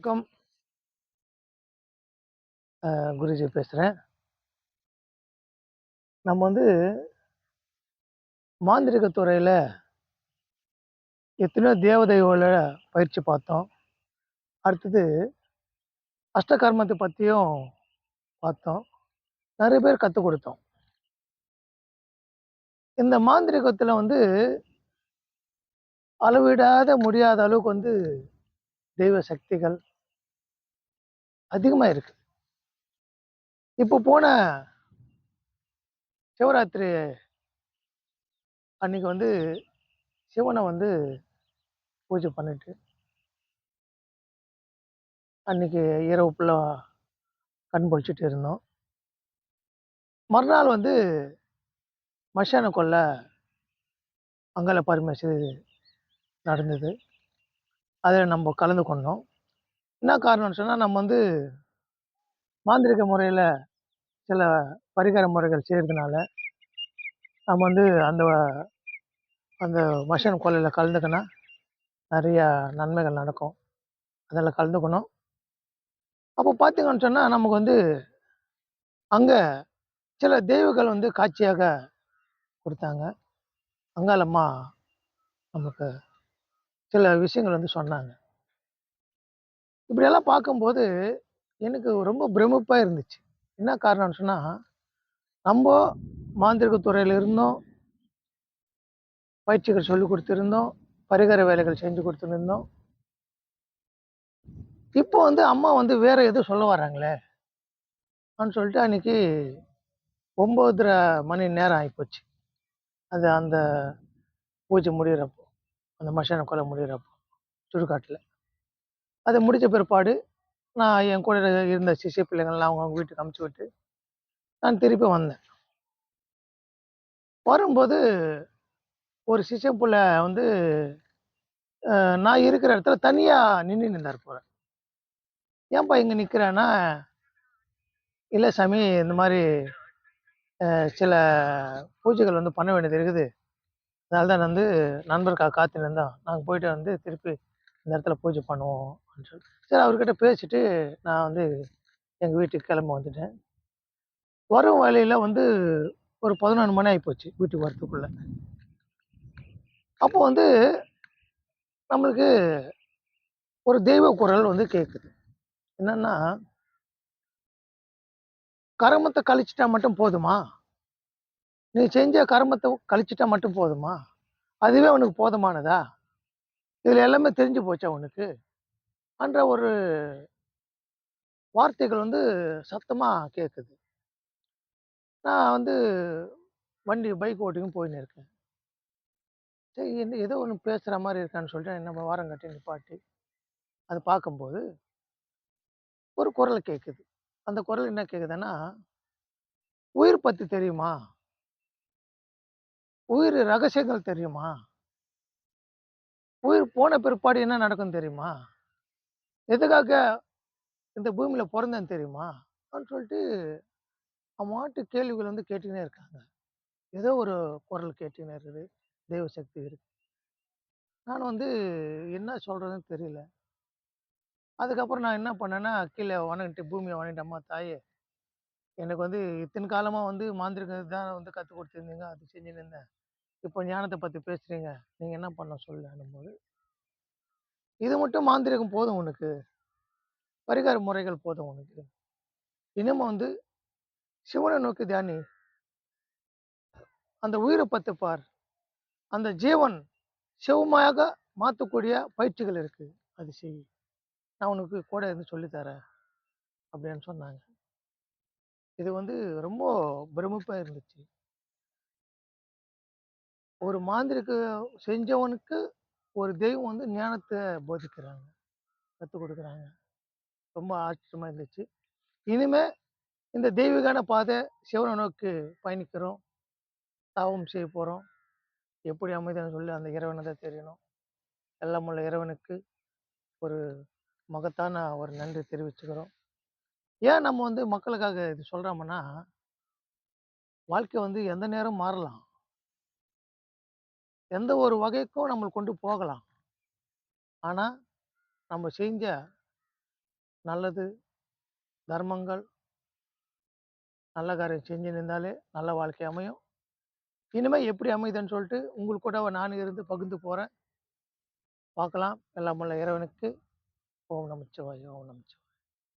வணக்கம். குருஜி பேசுறேன். நம்ம வந்து மாந்திரீக துறையில எத்தனையோ தேவதைகள பயிற்சி பார்த்தோம். அடுத்தது அஷ்டகர்மத்த பத்தியும் பார்த்தோம். நெறைய பேர் கத்துக் குடுத்தோம். இந்த மாந்திரீகத்துல வந்து அளவிடாத முடியாத அளவுக்கு வந்து தெய்வ சக்திகள் அதிகமா இருக்கு. இப்போ போன சிவராத்திரி அன்னைக்கு வந்து சிவன வந்து பூஜை பண்ணிட்டு, அன்னைக்கு இரவு ஃபுல்லா கண் முழிச்சுட்டு இருந்தோம். மறுநாள் வந்து மசான கொள்ள அங்காள பரமேஸ்வரி நடந்தது. அதில நம்ப கலந்து கொண்டோம். என்ன காரணம்னு சொன்னா, நம்ம வந்து மாந்திரீக முறையில சில பரிகார முறைகள் செய்றதுனால, நம்ம வந்து அந்த அந்த மசான் கொள்ளையில கலந்துக்கினா, நெறையா நன்மைகள் நடக்கும். அதில கலந்துக்கணும். அப்போ பார்த்தீங்கன்னு சொன்னா, நமக்கு வந்து அங்க சில தெய்வங்கள் வந்து காட்சியாக குடுத்தாங்க. அங்காளம்மா நமக்கு சில விஷயங்கள் வந்து சொன்னாங்க. இப்படியெல்லாம் பார்க்கும்போது, எனக்கு ரொம்ப பிரமிப்பா இருந்துச்சு. என்ன காரணம்னு சொன்னா, நம்ப மாந்திரீக துறையில இருந்தோம். பயிற்சிகள் சொல்லிக் குடுத்திருந்தோம். பரிகார வேலைகள் செஞ்சு குடுத்துருந்தோம். இப்போ வந்து அம்மா வந்து வேற ஏதோ சொல்ல வராங்களே! அப்படின்னு சொல்லிட்டு அன்னைக்கு 9:30 மணி நேரம் ஆயிப்போச்சு. அது அந்த பூஜை முடியிறப்போ, அந்த மசான கொல்ல முடியிறப்போ, சுடுகாட்டுல. அது முடிச்ச பிற்பாடு, நான் என் கூட இருந்த சிஷ்ய பிள்ளைங்கள்லாம் அவங்கவங்க வீட்டுக்கு அனுப்பிச்சு விட்டு, நான் திருப்பி வந்தேன். வரும்போது ஒரு சிஷ்ய புள்ள வந்து நான் இருக்கிற இடத்துல தனியா நின்னுன்னு இருந்தாரு போல. "ஏன்பா இங்க நிக்கிறேன்னா?" "இல்ல சாமி, இந்த மாரி சில பூஜைகள் வந்து பண்ண வேண்டியது இருக்குது. அதனால தான் நான் வந்து நண்பருக்காக காத்துன்னு இருந்தோம். நாங்க போயிட்டு வந்து திருப்பி இந்த இடத்துல பூஜை பண்ணுவோம் அப்படின்னு சொல்லி. சரி அவர்கிட்ட பேசிட்டு நான் வந்து எங்க வீட்டுக்கு கிளம்ப வந்துட்டேன். வரும் வழியில வந்து ஒரு 11 மணி ஆயிப்போச்சு வீட்டுக்கு வரதுக்குள்ள. அப்போ வந்து நம்மளுக்கு ஒரு தெய்வ குரல் வந்து கேட்குது. என்னன்னா, "கருமத்த கழிச்சுட்டா மட்டும் போதுமா? நீ செஞ்ச கருமத்த கழிச்சுட்டா மட்டும் போதுமா? அதுவே உனக்கு போதுமானதா? இதுல எல்லாமே தெரிஞ்சு போச்சா உனக்கு?" என்ற ஒரு வார்த்தைகள் வந்து சத்தமா கேட்குது. நான் வந்து பைக் ஓட்டின்னு போயின்னு இருக்கேன். சரி என்ன ஏதோ ஒண்ணு பேசுற மாரி இருக்கான்னு சொல்லிட்டு நம்ம ஓரங்கட்டி நிப்பாட்டி, அத பார்க்கும்போது ஒரு குரல் கேட்குது. அந்த குரல் என்ன கேட்குதுன்னா, "உயிர் பத்தி தெரியுமா? உயிர் ரகசியங்கள் தெரியுமா? உயிர் போன பிற்பாடு என்ன நடக்கும் தெரியுமா? எதுக்காக இந்த பூமியில பொறந்தேன் தெரியுமா?" அப்படின்னு சொல்லிட்டு அவன் பாட்டுக்கு கேள்விகள் வந்து கேட்டுக்கினே இருக்காங்க. ஏதோ ஒரு குரல் கேட்டுக்கினே இருக்குது. தெய்வ சக்தி இருக்கு. நான் வந்து என்ன சொல்றதுன்னு தெரியல. அதுக்கப்புறம் நான் என்ன பண்ணேன்னா, கீழ வணங்கிட்டு பூமிய வணங்கிட்டு, "அம்மா தாயே, எனக்கு வந்து இத்தன காலமா வந்து மாந்திரீகம் தான் வந்து கத்துக் குடுத்துருந்தீங்க. அது செஞ்சுன்னு இருந்தேன். இப்போ ஞானத்த பத்தி பேசுறீங்க. நீங்க என்ன பண்ண சொல்லுன்னும்போது, இது மட்டும் மாந்திரீகம் போதும் உனக்கு. பரிகார முறைகள் போதும் உனக்கு. இனிமே வந்து சிவன நோக்கி தியானி. அந்த உயிர பத்தி பார். அந்த ஜீவன் சிவமாக மாத்தக்கூடிய பயிற்சிகள் இருக்கு. அது செய். நான் உனக்கு கூட இருந்து சொல்லி தரேன்." அப்படின்னு சொன்னாங்க. இது வந்து ரொம்ப பிரமிப்பா இருந்துச்சு. ஒரு மாந்திரீகம் செஞ்சவனுக்கு ஒரு தெய்வம் வந்து ஞானத்த போதிக்கிறாங்க. கத்துக் குடுக்குறாங்க. ரொம்ப ஆச்சரியமா இருந்துச்சு. இனிமே இந்த தெய்வீகான பாதை சிவன நோக்கி பயணிக்கிறோம். தவம் செய்ய போறோம். எப்படி அமைதின்னு சொல்லி அந்த இறைவன தான் தெரியணும். எல்லாம் வல்ல இறைவனுக்கு ஒரு மகத்தான ஒரு நன்றி தெரிவிச்சுக்கிறோம். ஏன் நம்ம வந்து மக்களுக்காக இது சொல்றோம்ன்னா, வாழ்க்கை வந்து எந்த நேரம் மாறலாம். எந்த ஒரு வகைக்கும் நம்மள கொண்டு போகலாம். ஆனா, நம்ம செஞ்ச நல்லது, தர்மங்கள், நல்ல காரியம் செஞ்சுன்னு இருந்தாலே நல்ல வாழ்க்கை அமையும். இனிமே எப்படி அமையுதுன்னு சொல்லிட்டு உங்கள் கூட நானும் இருந்து பகிர்ந்து போறேன். பார்க்கலாம். எல்லாம் வல்ல இறைவனுக்கு ஓம் நமச்சிவாய, ஓம் நமச்சிவாய.